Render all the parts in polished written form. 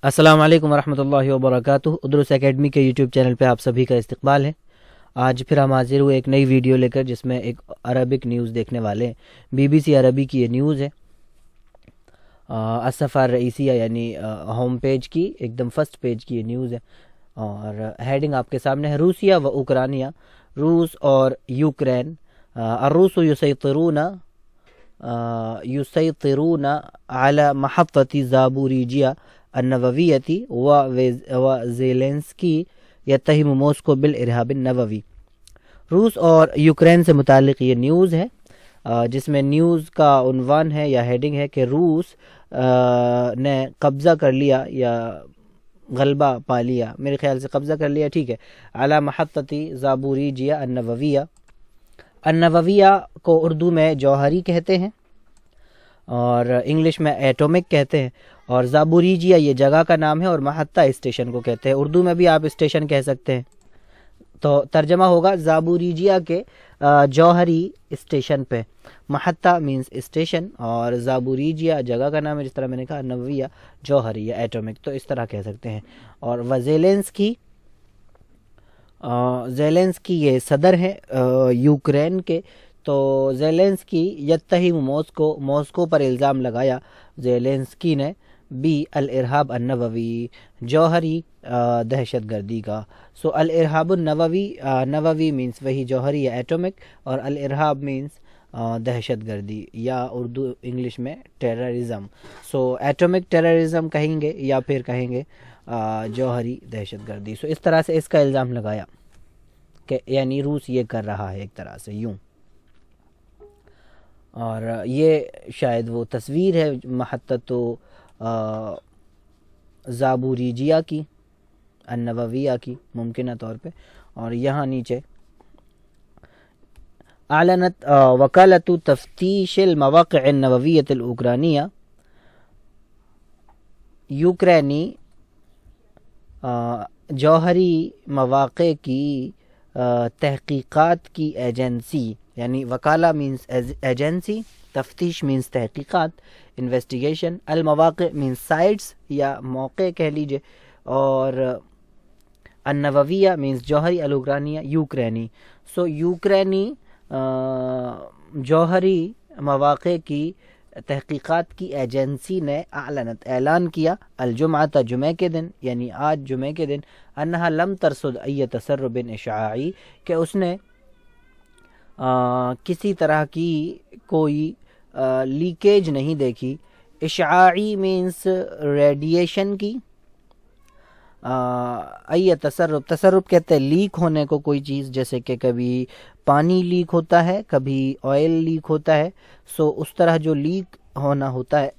السلام علیکم ورحمۃ اللہ وبرکاتہ۔ ادروس اکیڈمی کے یوٹیوب چینل پہ آپ سبھی کا استقبال ہے۔ آج پھر ہم حاضر ہوئے ایک نئی ویڈیو لے کر، جس میں ایک عربک نیوز دیکھنے والے ہیں۔ بی بی سی عربی کی یہ نیوز ہے، الصفحہ الرئیسیہ یعنی ہوم پیج کی ایک دم فرسٹ پیج کی یہ نیوز ہے، اور ہیڈنگ آپ کے سامنے ہے: روسیہ و اوکرانیہ، روس اور یوکرین، الروس یسیطرون علی محطة زابوریجیہ النوویتی و زیلنسکی یتہم موسکو بالارہاب النووی۔ روس اور یوکرین سے متعلق یہ نیوز ہے، جس میں نیوز کا عنوان ہے یا ہیڈنگ ہے کہ روس نے قبضہ کر لیا یا غلبہ پا لیا، میرے خیال سے قبضہ کر لیا، ٹھیک ہے، علی محطة زابوریجیہ النوویہ۔ النوویہ کو اردو میں جوہری کہتے ہیں اور انگلش میں ایٹومک کہتے ہیں، اور زابوریجیہ یہ جگہ کا نام ہے، اور محطہ اسٹیشن کو کہتے ہیں۔ اردو میں بھی آپ اسٹیشن کہہ سکتے ہیں، تو ترجمہ ہوگا زابوریجیہ کے جوہری اسٹیشن پہ۔ محطہ مینس اسٹیشن، اور زابوریجیہ جگہ کا نام ہے، جس طرح میں نے کہا نوویہ جوہری یا ایٹومک، تو اس طرح کہہ سکتے ہیں۔ اور زیلنسکی یہ صدر ہیں یوکرین کے، تو زیلنسکی یتہم موسکو پر الزام لگایا زیلنسکی نے بھی الارہاب النووی، جوہری دہشت گردی کا۔ سو الارہاب النووی، نووی مینس وہی جوہری یا ایٹومک، اور الارہاب مینس دہشت گردی یا اردو انگلش میں ٹیررزم۔ سو ایٹومک ٹیررزم کہیں گے یا پھر کہیں گے جوہری دہشت گردی۔ سو اس طرح سے اس کا الزام لگایا کہ یعنی روس یہ کر رہا ہے ایک طرح سے یوں، اور یہ شاید وہ تصویر ہے محطۃ زابوریجیہ کی، النوویہ کی، ممکنہ طور پہ۔ اور یہاں نیچے اعلنت وکالۃ تفتیش المواقع النوویۃ الاوکرانیہ، یوکرینی جوہری مواقع کی تحقیقات کی ایجنسی، یعنی وکالہ مینس ایجنسی، تفتیش مینس تحقیقات، انویسٹیگیشن، المواقع مینس سائٹس یا موقع کہہ لیجئے، اور النوویہ مینس جوہری، الاوکرانیہ یوکرینی۔ سو یوکرینی جوہری مواقع کی تحقیقات کی ایجنسی نے اعلان کیا الجمعہ، جمعہ کے دن، یعنی آج جمعہ کے دن، انہا لم ترصد ای تسرب اشعاعی، کہ اس نے کسی طرح کی کوئی لیکیج نہیں دیکھی۔ اشعاعی مینس ریڈیشن کی، ای تسرب کہتے ہیں لیک ہونے کو کوئی چیز، جیسے کہ کبھی پانی لیک ہوتا ہے، کبھی آئل لیک ہوتا ہے، سو اس طرح جو لیک ہونا ہوتا ہے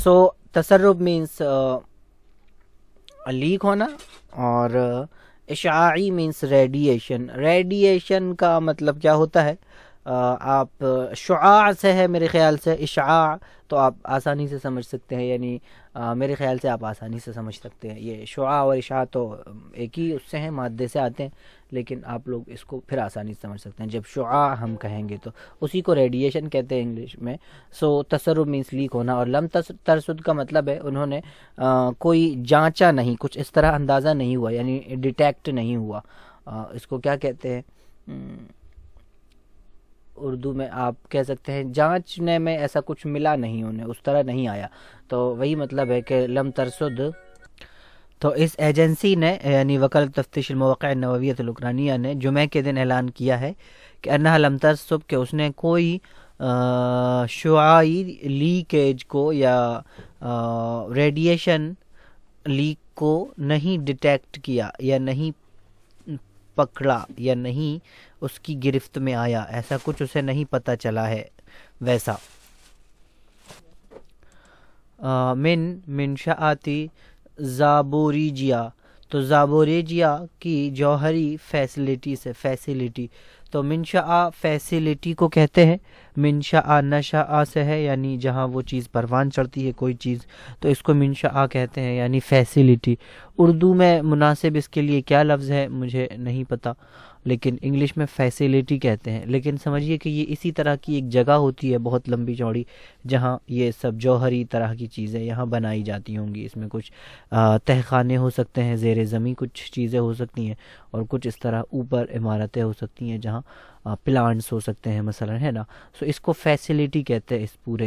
سو تسرب مینس لیک ہونا، اور اشعاعی مینس ریڈیشن۔ ریڈیشن کا مطلب کیا ہوتا ہے؟ آپ شعاع سے ہے میرے خیال سے، اشعاع تو آپ آسانی سے سمجھ سکتے ہیں، یعنی میرے خیال سے آپ آسانی سے سمجھ سکتے ہیں۔ یہ شعاع اور اشعاع تو ایک ہی اس سے ہیں، مادے سے آتے ہیں، لیکن آپ لوگ اس کو پھر آسانی سے سمجھ سکتے ہیں۔ جب شعاع ہم کہیں گے تو اسی کو ریڈیشن کہتے ہیں انگلش میں۔ سو تسرب مینس لیک ہونا، اور لم ترصد کا مطلب ہے انہوں نے کوئی جانچا نہیں، کچھ اس طرح اندازہ نہیں ہوا، یعنی ڈیٹیکٹ نہیں ہوا۔ اس کو کیا کہتے ہیں اردو میں؟ آپ کہہ سکتے ہیں جانچنے میں ایسا کچھ ملا نہیں، انہیں اس طرح نہیں آیا، تو وہی مطلب ہے کہ لم ترصد۔ تو اس ایجنسی نے یعنی وکالۃ تفتیش المواقع النوویۃ الاوکرانیہ نے جمعہ کے دن اعلان کیا ہے کہ انہا لم ترصد، کہ اس نے کوئی شعاعی لیکیج کو یا ریڈیشن لیک کو نہیں ڈیٹیکٹ کیا، یا نہیں پکڑا، یا نہیں اس کی گرفت میں آیا، ایسا کچھ اسے نہیں پتہ چلا ہے ویسا۔ من منشآتی زابوریجیہ، تو زابوریجیہ کی جوہری فیسلٹی سے، فیسلٹی تو منشآ فیسلٹی کو کہتے ہیں، منشآ نشآ سے ہے، یعنی جہاں وہ چیز پروان چڑھتی ہے کوئی چیز، تو اس کو منشآ کہتے ہیں، یعنی فیسلٹی۔ اردو میں مناسب اس کے لیے کیا لفظ ہے مجھے نہیں پتہ، لیکن انگلش میں فیسیلیٹی کہتے ہیں. لیکن سمجھیے کہ یہ اسی طرح کی ایک جگہ ہوتی ہے بہت لمبی چوڑی جہاں یہ سب جوہری طرح کی چیزیں یہاں بنائی جاتی ہوں گی. اس میں کچھ تہ خانے ہو سکتے ہیں، زیر زمین کچھ چیزیں ہو سکتی ہیں، اور کچھ اس طرح اوپر عمارتیں ہو سکتی ہیں جہاں پلانٹس ہو سکتے ہیں مثلا، ہے نا. سو اس کو فیسیلیٹی کہتے ہیں،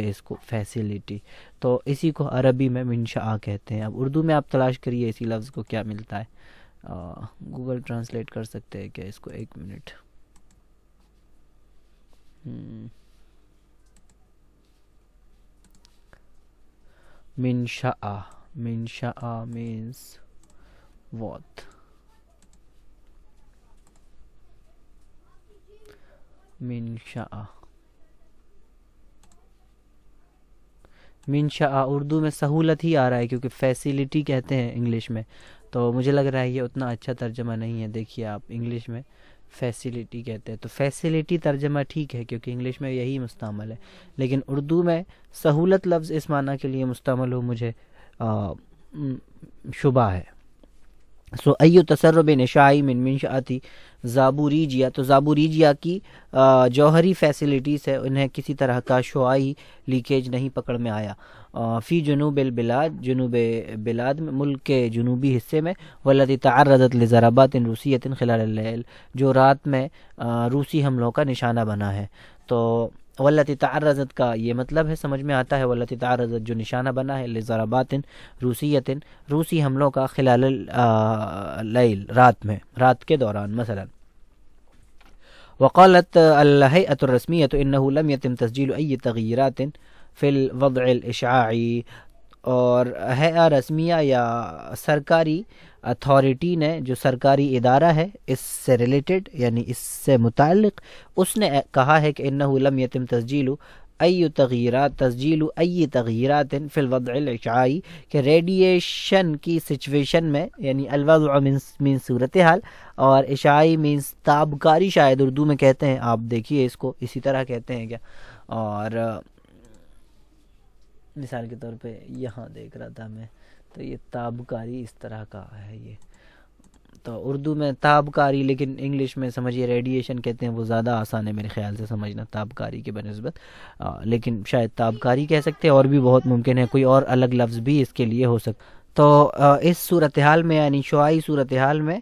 اس کو فیسیلیٹی. تو اسی کو عربی میں منشأ کہتے ہیں. اب اردو میں آپ تلاش کریے اسی لفظ کو کیا ملتا ہے. گوگل ٹرانسلیٹ کر سکتے ہیں کیا اس کو؟ ایک منٹ. منشأ means what؟ منشأ اردو میں سہولت ہی آ رہا ہے کیونکہ فیسیلیٹی کہتے ہیں انگلش میں، تو مجھے لگ رہا ہے یہ اتنا اچھا ترجمہ نہیں ہے. دیکھیے آپ، انگلش میں فیسیلیٹی کہتے ہیں تو فیسیلیٹی ترجمہ ٹھیک ہے کیونکہ انگلش میں یہی مستعمل ہے، لیکن اردو میں سہولت لفظ اس معنی کے لیے مستعمل ہو مجھے شبہ ہے. سو ایو تسرب نشائی من منشآتی زابوریجیا، تو زابوریجیا کی جوہری فیسیلیٹیز ہے، انہیں کسی طرح کا شعاعی لیکیج نہیں پکڑ میں آیا. فی جنوب البلاد، جنوب بلاد میں، ملک کے جنوبی حصے میں. والتي تعرضت لضربات روسیۃ خلال اللیل، جو رات میں روسی حملوں کا نشانہ بنا ہے. تو والتي تعرضت کا یہ مطلب ہے، سمجھ میں آتا ہے، والتي تعرضت جو نشانہ بنا ہے، لضربات روسیۃ، روسی حملوں کا، خلال اللیل، رات کے دوران مثلا. وقالت الهيئة الرسمية إنه لم يتم تسجيل أي تغييرات في الوضع الإشعاعي، اور ہیئہ رسمیہ یا سرکاری اتھارٹی نے، جو سرکاری ادارہ ہے اس سے ریلیٹڈ یعنی اس سے متعلق، اس نے کہا ہے کہ انه لم يتم تسجیل ای تغییرات فی الوضع الاشعاعی، کہ ریڈیشن کی سچویشن میں، یعنی الوضع من صورتحال، اور اشعاعی مینس تابکاری شاید اردو میں کہتے ہیں. آپ دیکھیے اس کو اسی طرح کہتے ہیں کیا. اور مثال کے طور پہ یہاں دیکھ رہا تھا میں، تو یہ تابکاری اس طرح کا ہے یہ، تو اردو میں تابکاری، لیکن انگلش میں سمجھیے ریڈیشن کہتے ہیں. وہ زیادہ آسان ہے میرے خیال سے سمجھنا تابکاری کے بنسبت، لیکن شاید تابکاری کہہ سکتے ہیں، اور بھی بہت ممکن ہے کوئی اور الگ لفظ بھی اس کے لیے ہو سکتا. تو اس صورتحال میں یعنی شعاعی صورتحال میں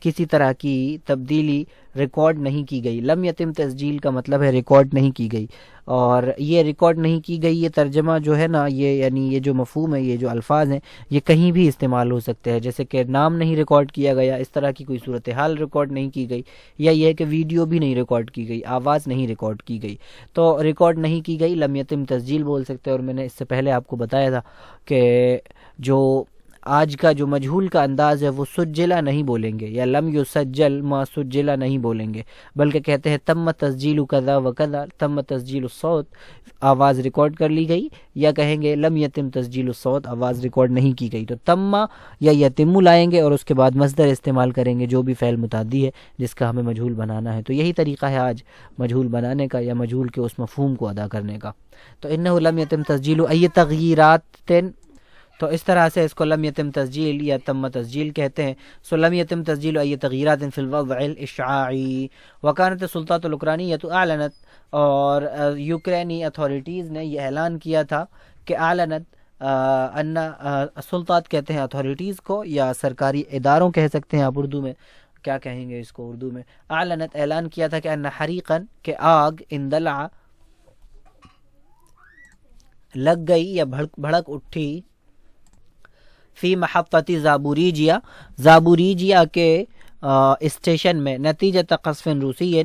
کسی طرح کی تبدیلی ریکارڈ نہیں کی گئی. لم یتم تسجیل کا مطلب ہے ریکارڈ نہیں کی گئی، اور یہ ریکارڈ نہیں کی گئی، یہ ترجمہ جو ہے نا، یہ یعنی یہ جو مفہوم ہے، یہ جو الفاظ ہیں، یہ کہیں بھی استعمال ہو سکتے ہیں. جیسے کہ نام نہیں ریکارڈ کیا گیا، اس طرح کی کوئی صورتحال ریکارڈ نہیں کی گئی، یا یہ ہے کہ ویڈیو بھی نہیں ریکارڈ کی گئی، آواز نہیں ریکارڈ کی گئی. تو ریکارڈ نہیں کی گئی، لم یتم تسجیل بول سکتے ہیں. اور میں نے اس سے پہلے آپ کو بتایا تھا کہ جو آج کا جو مجہول کا انداز ہے وہ سجلہ نہیں بولیں گے، یا لم یسجل ما سجلہ نہیں بولیں گے، بلکہ کہتے ہیں تم تسجیل کذا و کذا، تم تسجیل الصوت، آواز ریکارڈ کر لی گئی، یا کہیں گے لم یتم تسجیل الصوت، آواز ریکارڈ نہیں کی گئی. تو تم یا یتم لائیں گے اور اس کے بعد مصدر استعمال کریں گے جو بھی فعل متعدی ہے جس کا ہمیں مجہول بنانا ہے. تو یہی طریقہ ہے آج مجہول بنانے کا یا مجہول کے اس مفہوم کو ادا کرنے کا. تو انہ لم یتم تسجیل ای تغییرات، تو اس طرح سے اس کو لم یتم تسجیل یا تم تسجیل کہتے ہیں. سو لم یتم تسجیل ای تغییرات فی الوضع الاشعاعی. وکانت السلطات الاوکرانیہ اعلنت، اور یوکرینی اتھارٹیز نے یہ اعلان کیا تھا کہ اعلنت ان سلطات کہتے ہیں اتھارٹیز کو، یا سرکاری اداروں کہہ سکتے ہیں آپ اردو میں. کیا کہیں گے اس کو اردو میں؟ اعلنت، اعلان کیا تھا کہ ان حریقا، کہ آگ، اندلع لگ گئی یا بھڑک اٹھی، فی محطتی زابوریجیا، زابوریجیا کے اسٹیشن میں، نتیجہ قصف روسی،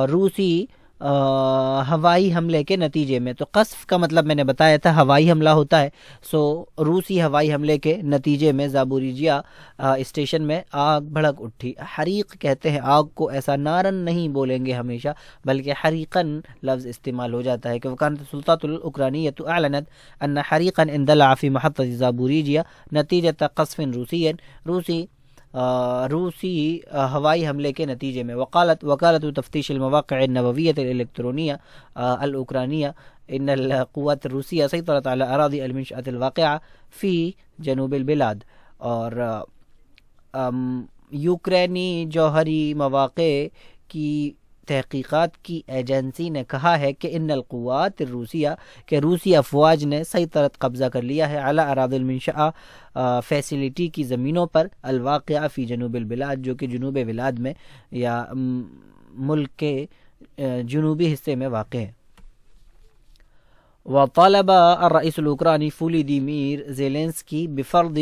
روسی ہوائی حملے کے نتیجے میں. تو قصف کا مطلب میں نے بتایا تھا ہوائی حملہ ہوتا ہے. سو روسی ہوائی حملے کے نتیجے میں زابوریجیا اسٹیشن میں آگ بھڑک اٹھی. حریق کہتے ہیں آگ کو، ایسا نارن نہیں بولیں گے ہمیشہ بلکہ حریقن لفظ استعمال ہو جاتا ہے. کہ وکانت السلطات الاوکرانیہ اعلنت ان حریقا اندلع فی محطۃ زابوریجیا نتیجہ قصف روسی، روسی ہوائی حملے کے نتیجے میں. وکالت تفتیش المواقع النوویہ الالیکٹرونیہ الاوکرانیہ ان القوات الروسیہ سیطرت علی اراضی المنشأة الواقعہ فی جنوب البلاد. اور یوکرینی جوہری مواقع کی تحقیقات کی ایجنسی نے کہا ہے کہ ان القوات الروسیہ کہ روسی افواج نے سیطرت قبضہ کر لیا ہے علی اراضی المنشأ فیسلٹی کی زمینوں پر الواقعہ فی جنوب البلاد جو کہ جنوب بلاد میں یا ملک کے جنوبی حصے میں واقع ہے. وطالب الرئیس الاوکرانی فولودیمیر زیلنسکی بفرض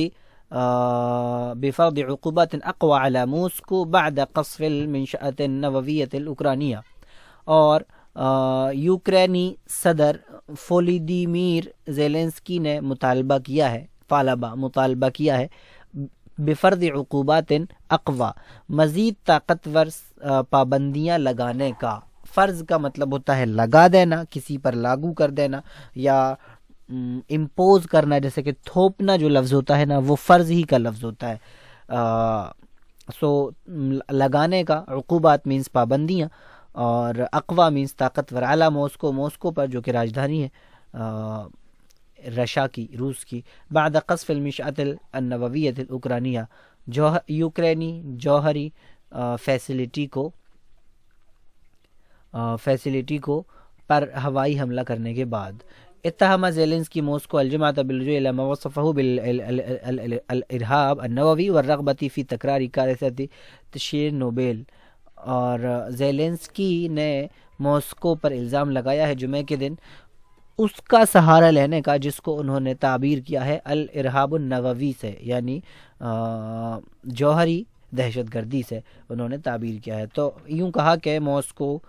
عقوبات اقوى على موسكو بعد قصف المنشأة النووية الأوكرانية. اور یوکرینی صدر فولودیمیر زیلنسکی نے مطالبہ کیا ہے بفرض عقوبات اقوى مزید طاقتور پابندیاں لگانے کا. فرض کا مطلب ہوتا ہے لگا دینا، کسی پر لاگو کر دینا یا امپوز کرنا، جیسے کہ تھوپنا جو لفظ ہوتا ہے نا وہ فرض ہی کا لفظ ہوتا ہے. لگانے کا، عقوبات مینس پابندیاں، اور اقوا مینس طاقتور. علی موسکو پر جو کہ راجدھانی ہے رشا کی، روس کی. بعد قصف المنشأة النووية الأوكرانية یوکرینی جوہری فیسلٹی کو پر ہوائی حملہ کرنے کے بعد. اتهم زیلنسکی موسکو الجمعة باللجوء إلى ما وصفه بالإرهاب النووي والرغبة في تكرار كارثة تشيرنوبيل. اور زیلنسکی نے موسکو پر الزام لگایا ہے جمعے کے دن اس کا سہارا لینے کا جس کو انہوں نے تعبیر کیا ہے الارہاب النووی سے، یعنی جوہری دہشت گردی سے انہوں نے تعبیر کیا ہے. تو یوں کہا کہ موسکو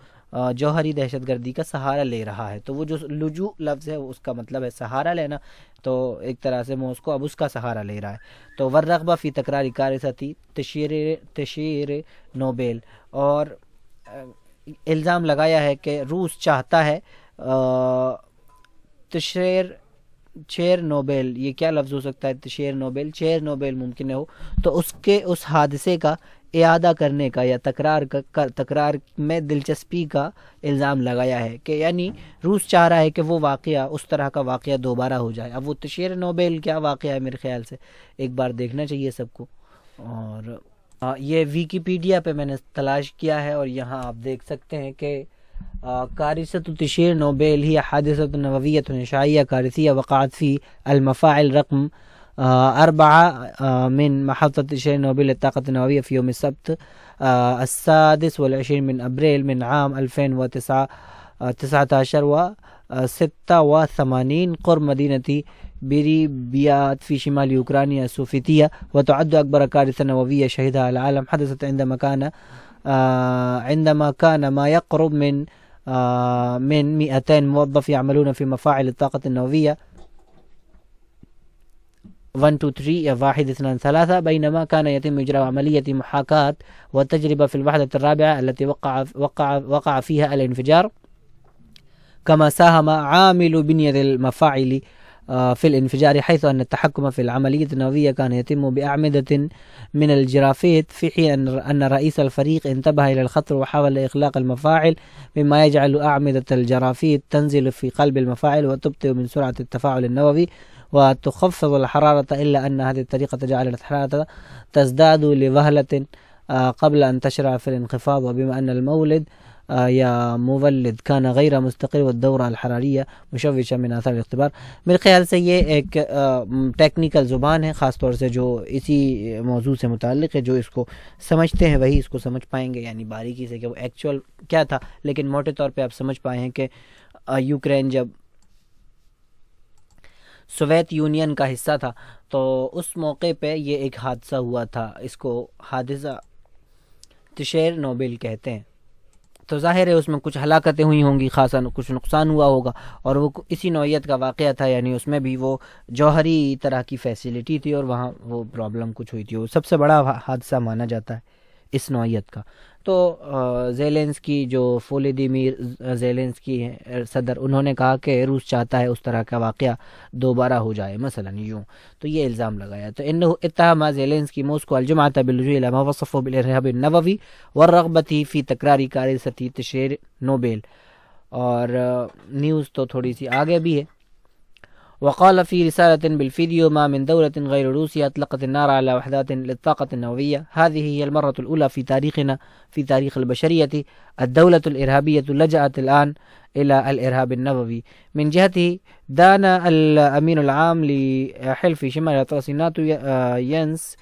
جوہری دہشت گردی کا سہارا لے رہا ہے. تو وہ جو لجوء لفظ ہے اس کا مطلب ہے سہارا لینا، تو ایک طرح سے موسکو اب اس کا سہارا لے رہا ہے. تو والرغبہ فی تکرار کارثتی تشیر نوبیل، اور الزام لگایا ہے کہ روس چاہتا ہے چیر نوبیل، یہ کیا لفظ ہو سکتا ہے؟ چیر نوبیل ممکن ہو تو اس حادثے کا اعادہ کرنے کا یا تکرار میں دلچسپی کا الزام لگایا ہے کہ یعنی روس چاہ رہا ہے کہ وہ واقعہ، اس طرح کا واقعہ دوبارہ ہو جائے. اب وہ تشیر نوبیل کیا واقعہ ہے میرے خیال سے ایک بار دیکھنا چاہیے سب کو. اور یہ ویکیپیڈیا پہ میں نے تلاش کیا ہے اور یہاں آپ دیکھ سکتے ہیں کہ کارثة تشیر نوبیل هي حادثة نووية إنشائية كارثية وقعت في المفاعل رقم 4 من محطة تشير نوبيل للطاقة النووية في يوم السبت 26 من أبريل من عام 2019 و86 قرب مدينة بيريبيات في شمال أوكرانيا السوفيتية، وتعد أكبر كارثة نووية شهدها العالم. حدثت عندما كان ما يقرب من 200 موظف يعملون في مفاعل الطاقة النووية 1-2-3 بينما كان يتم إجراء عملية محاكاة والتجربة في الوحدة الرابعة التي وقع فيها الانفجار. كما ساهم عامل بنية المفاعل في الانفجار، حيث أن التحكم في العملية النووية كان يتم بأعمدة من الجرافيت، في حين أن رئيس الفريق انتبه إلى الخطر وحاول إغلاق المفاعل، مما يجعل أعمدة الجرافيت تنزل في قلب المفاعل وتبطئ من سرعة التفاعل النووي وتخفض الحرارة، إلا أن هذه الطريقة جعلت الحرارة تزداد لوهلة قبل أن تشرع في الانخفاض. وبما أن المولد یا مولد كان غیر مستقر والدورہ الحراریہ مشوشہ من آثار الاختبار. میرے خیال سے یہ ایک ٹیکنیکل زبان ہے، خاص طور سے جو اسی موضوع سے متعلق ہے. جو اس کو سمجھتے ہیں وہی اس کو سمجھ پائیں گے، یعنی باریکی سے کہ وہ ایکچوئل کیا تھا. لیکن موٹے طور پہ آپ سمجھ پائے ہیں کہ یوکرین جب سوویت یونین کا حصہ تھا تو اس موقع پہ یہ ایک حادثہ ہوا تھا. اس کو حادثہ تشیر نوبیل کہتے ہیں. تو ظاہر ہے اس میں کچھ ہلاکتیں ہوئی ہوں گی، خاصا کچھ نقصان ہوا ہوگا، اور وہ اسی نوعیت کا واقعہ تھا. یعنی اس میں بھی وہ جوہری طرح کی فیسلٹی تھی اور وہاں وہ پرابلم کچھ ہوئی تھی. وہ سب سے بڑا حادثہ مانا جاتا ہے اس نوعیت کا. تو زیلنسکی جو فولودیمیر زیلنسکی ہیں صدر، انہوں نے کہا کہ روس چاہتا ہے اس طرح کا واقعہ دوبارہ ہو جائے مثلا یوں. تو یہ الزام لگایا. تو انه اتهم زیلنسکی موسکو الجمعة باللجوء الى ما وصفه بالارهاب النووي والرغبة في تكرار كارثة تشير نوبيل. اور نیوز تو تھوڑی سی آگے بھی ہے. وقال في رسالة بالفيديو: ما من دولة غير روسيا أطلقت النار على وحدات للطاقة النووية. هذه هي المرة الأولى في تاريخنا، في تاريخ البشرية. الدولة الإرهابية لجأت الآن إلى الإرهاب النووي. من جهته دان الأمين العام لحلف شمال أطلس الناتو ينس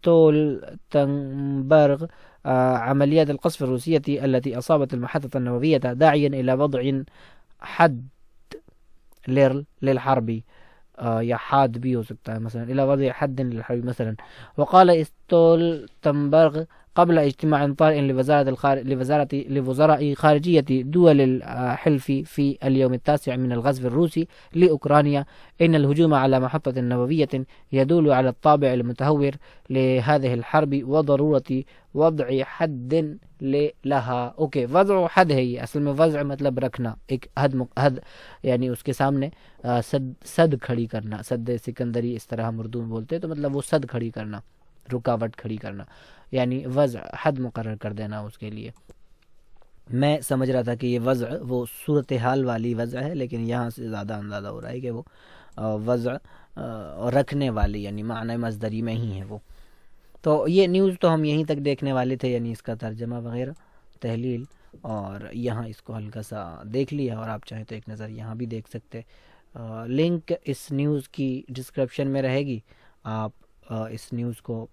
ستولتنبرغ عمليات القصف الروسية التي أصابت المحطة النووية، داعيا إلى وضع حد للحرب، یا حاد بھی ہو سکتا ہے مثلا، إلى وضع حد للحرب مثلا. وقال ستولتنبرغ قبل اجتماع طارئ لوزراء خارجية دول الحلف في اليوم التاسع من الغزو الروسي لأوكرانيا إن الهجوم على محطة نووية يدل على الطابع المتهور لهذه الحرب وضرورة وضع حد لها. اوکے، وضع حد ہے یہ اصل میں، وضع مطلب رکھنا، ایک حد یعنی اس کے سامنے صد کھڑی کرنا، صد سکندری اس طرح ہم اردو میں بولتے ہیں، تو مطلب وہ صد کھڑی کرنا، رکاوٹ کھڑی کرنا، یعنی وضع حد مقرر کر دینا اس کے لیے. میں سمجھ رہا تھا کہ یہ وضع وہ صورتحال والی وضع ہے، لیکن یہاں سے زیادہ اندازہ ہو رہا ہے کہ وہ وضع رکھنے والی یعنی معنی مصدری میں ہی ہے وہ. تو یہ نیوز تو ہم یہیں تک دیکھنے والے تھے، یعنی اس کا ترجمہ وغیرہ تحلیل، اور یہاں اس کو ہلکا سا دیکھ لیا، اور آپ چاہیں تو ایک نظر یہاں بھی دیکھ سکتے. لنک اس نیوز کی ڈسکرپشن میں رہے گی، آپ اس نیوز کو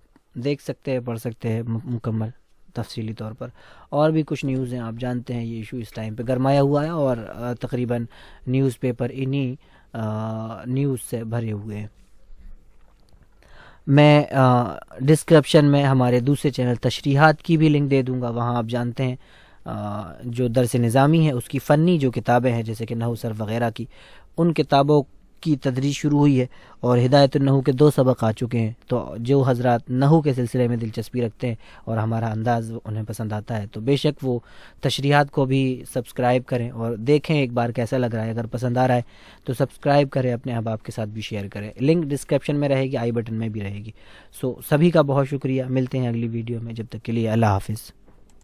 دیکھ سکتے ہیں، پڑھ سکتے ہیں مکمل تفصیلی طور پر. اور بھی کچھ نیوز ہیں، آپ جانتے ہیں یہ ایشو اس ٹائم پہ گرمایا ہوا ہے، اور تقریباً نیوز پیپر انہی نیوز سے بھرے ہوئے ہیں. میں ڈسکرپشن میں ہمارے دوسرے چینل تشریحات کی بھی لنک دے دوں گا. وہاں آپ جانتے ہیں جو درس نظامی ہے اس کی فنی جو کتابیں ہیں جیسے کہ نحو صرف وغیرہ کی، ان کتابوں کی تدریس شروع ہوئی ہے، اور ہدایت النحو کے 2 سبق آ چکے ہیں. تو جو حضرات نحو کے سلسلے میں دلچسپی رکھتے ہیں اور ہمارا انداز انہیں پسند آتا ہے تو بے شک وہ تشریحات کو بھی سبسکرائب کریں اور دیکھیں ایک بار کیسا لگ رہا ہے. اگر پسند آ رہا ہے تو سبسکرائب کریں، اپنے احباب کے ساتھ بھی شیئر کریں. لنک ڈسکرپشن میں رہے گی، آئی بٹن میں بھی رہے گی. سبھی کا بہت شکریہ. ملتے ہیں اگلی ویڈیو میں، جب تک کے لیے اللہ حافظ.